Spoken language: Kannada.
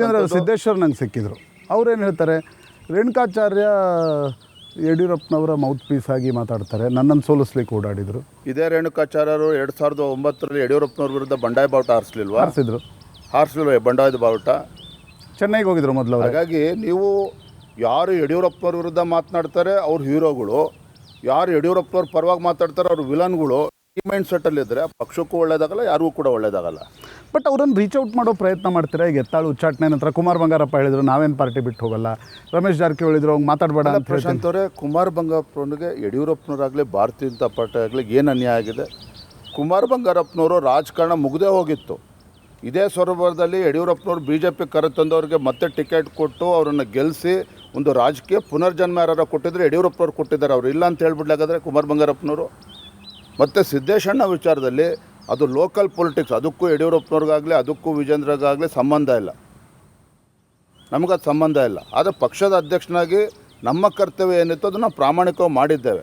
ಸಿದ್ದೇಶ್ವರ್ ನಂಗೆ ಸಿಕ್ಕಿದ್ರು. ಅವ್ರೇನು ಹೇಳ್ತಾರೆ, ರೇಣುಕಾಚಾರ್ಯ ಯಡಿಯೂರಪ್ಪನವರ ಮೌತ್ ಪೀಸ್ ಆಗಿ ಮಾತಾಡ್ತಾರೆ, ನನ್ನನ್ನು ಸೋಲಿಸ್ಲಿಕ್ಕೆ ಓಡಾಡಿದರು. ಇದೇ ರೇಣುಕಾಚಾರ್ಯರು 2009ರಲ್ಲಿ ಯಡಿಯೂರಪ್ಪನವ್ರ ವಿರುದ್ಧ ಬಂಡಾಯ ಬಾವುಟ ಹಾರಿಸಿದ್ರು ಬಂಡಾಯದ ಬಾವುಟ. ಚೆನ್ನೈಗೆ ಹೋಗಿದ್ರು ಮೊದಲು. ಹಾಗಾಗಿ ನೀವು ಯಾರು ಯಡಿಯೂರಪ್ಪನವ್ರ ವಿರುದ್ಧ ಮಾತನಾಡ್ತಾರೆ ಅವ್ರು ಹೀರೋಗಳು, ಯಾರು ಯಡಿಯೂರಪ್ಪನವ್ರ ಪರವಾಗಿ ಮಾತಾಡ್ತಾರೆ ಅವ್ರು ವಿಲನ್ಗಳು. ಈ ಮೈಂಡ್ ಸೆಟ್ಟಲ್ಲಿದ್ದರೆ ಪಕ್ಷಕ್ಕೂ ಒಳ್ಳೇದಾಗಲ್ಲ, ಯಾರಿಗೂ ಕೂಡ ಒಳ್ಳೇದಾಗಲ್ಲ. ಬಟ್ ಅವರನ್ನು ರೀಚ್ ಔಟ್ ಮಾಡೋ ಪ್ರಯತ್ನ ಮಾಡ್ತಾರೆ. ಈಗ ಎತ್ತಾಳು ಉಚ್ಚಾಟನೆ ನಂತರ ಕುಮಾರ್ ಬಂಗಾರಪ್ಪ ಹೇಳಿದ್ರು ನಾವೇನು ಪಾರ್ಟಿ ಬಿಟ್ಟು ಹೋಗಲ್ಲ, ರಮೇಶ್ ಜಾರಕಿಹೊಳಿ ಹೇಳಿದ್ರು ಅವ್ನು ಮಾತಾಡಬೇಡ ಅಂತ. ಪ್ರಶಾಂತ್ ಅವರೇ, ಕುಮಾರ್ ಬಂಗಾರಪ್ಪನಿಗೆ ಯಡಿಯೂರಪ್ಪನವರಾಗಲಿ ಭಾರತೀಯ ಜನತಾ ಪಾರ್ಟಿ ಆಗಲಿ ಏನು ಅನ್ಯಾಯ ಆಗಿದೆ? ಕುಮಾರ್ ಬಂಗಾರಪ್ಪನವರು ರಾಜಕಾರಣ ಮುಗ್ದೇ ಹೋಗಿತ್ತು. ಇದೇ ಸ್ವರೂಪದಲ್ಲಿ ಯಡಿಯೂರಪ್ಪನವರು BJP ಕರೆತಂದವ್ರಿಗೆ ಮತ್ತೆ ಟಿಕೆಟ್ ಕೊಟ್ಟು ಅವರನ್ನು ಗೆಲ್ಲಿಸಿ ಒಂದು ರಾಜಕೀಯ ಪುನರ್ಜನ್ಮ ಯಾರು ಕೊಟ್ಟಿದ್ರೆ ಯಡಿಯೂರಪ್ಪನವ್ರು ಕೊಟ್ಟಿದ್ದಾರೆ. ಅವರು ಇಲ್ಲ ಅಂತ ಹೇಳ್ಬಿಡ್ಲಾಗಾದ್ರೆ ಕುಮಾರ್ ಬಂಗಾರಪ್ಪನವರು. ಮತ್ತು ಸಿದ್ದೇಶಣ್ಣ ವಿಚಾರದಲ್ಲಿ ಅದು ಲೋಕಲ್ ಪೊಲಿಟಿಕ್ಸ್, ಅದಕ್ಕೂ ಯಡಿಯೂರಪ್ಪನವ್ರಿಗಾಗಲಿ ಅದಕ್ಕೂ ವಿಜೇಂದ್ರಗಾಗಲಿ ಸಂಬಂಧ ಇಲ್ಲ, ನಮಗದು ಸಂಬಂಧ ಇಲ್ಲ. ಆದರೆ ಪಕ್ಷದ ಅಧ್ಯಕ್ಷನಾಗಿ ನಮ್ಮ ಕರ್ತವ್ಯ ಏನಿತ್ತು ಅದನ್ನು ಪ್ರಾಮಾಣಿಕವಾಗಿ ಮಾಡಿದ್ದೇವೆ.